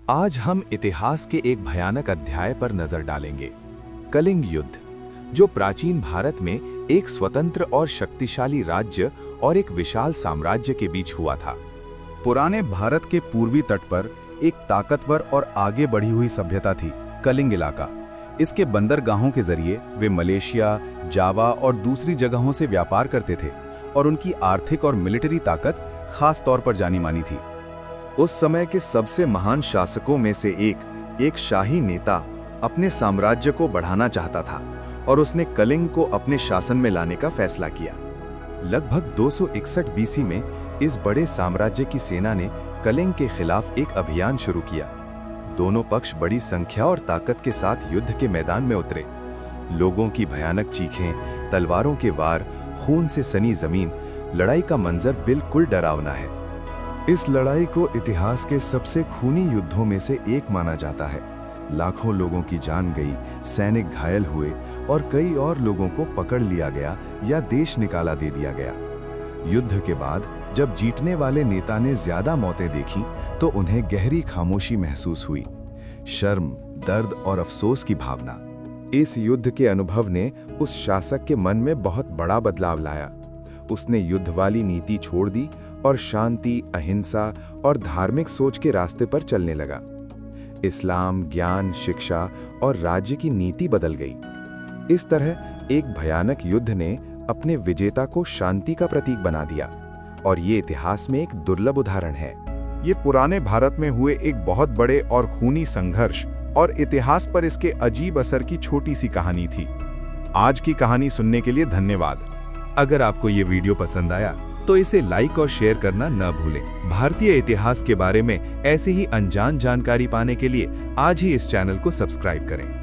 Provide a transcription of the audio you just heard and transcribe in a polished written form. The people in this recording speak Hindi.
आज हम इतिहास के एक भयानक अध्याय पर नजर डालेंगे, कलिंग युद्ध, जो प्राचीन भारत में एक स्वतंत्र और शक्तिशाली राज्य और एक विशाल साम्राज्य के बीच हुआ था। पुराने भारत के पूर्वी तट पर एक ताकतवर और आगे बढ़ी हुई सभ्यता थी, कलिंग इलाका। इसके बंदरगाहों के जरिए वे मलेशिया, जावा और दूसरी जगहों से व्यापार करते थे और उनकी आर्थिक और मिलिट्री ताकत खास तौर पर जानी मानी थी। उस समय के सबसे महान शासकों में से एक शाही नेता अपने साम्राज्य को बढ़ाना चाहता था और उसने कलिंग को अपने शासन में लाने का फैसला किया। लगभग 261 बीसी में इस बड़े साम्राज्य की सेना ने कलिंग के खिलाफ एक अभियान शुरू किया। दोनों पक्ष बड़ी संख्या और ताकत के साथ युद्ध के मैदान में उतरे। लोगों की भयानक चीखें, तलवारों के वार, खून से सनी जमीन, लड़ाई का मंजर बिल्कुल डरावना है। इस लड़ाई को इतिहास के सबसे खूनी युद्धों में से एक माना जाता है। लाखों लोगों की जान गई, सैनिक घायल हुए और कई और लोगों को पकड़ लिया गया या देश निकाला दे दिया गया। युद्ध के बाद जब जीतने वाले नेता ने ज्यादा मौतें देखी तो उन्हें गहरी खामोशी महसूस हुई, शर्म, दर्द और अफसोस की भावना। इस युद्ध के अनुभव ने उस शासक के मन में बहुत बड़ा बदलाव लाया। उसने युद्ध वाली नीति छोड़ दी और शांति, अहिंसा और धार्मिक सोच के रास्ते पर चलने लगा। इस्लाम, ज्ञान, शिक्षा और राज्य की नीति बदल गई। इस तरह एक भयानक युद्ध ने अपने विजेता को शांति का प्रतीक बना दिया और ये इतिहास में एक दुर्लभ उदाहरण है। ये पुराने भारत में हुए एक बहुत बड़े और खूनी संघर्ष और इतिहास पर इसके अजीब असर की छोटी सी कहानी थी। आज की कहानी सुनने के लिए धन्यवाद। अगर आपको ये वीडियो पसंद आया तो इसे लाइक और शेयर करना न भूलें। भारतीय इतिहास के बारे में ऐसी ही अनजान जानकारी पाने के लिए आज ही इस चैनल को सब्सक्राइब करें।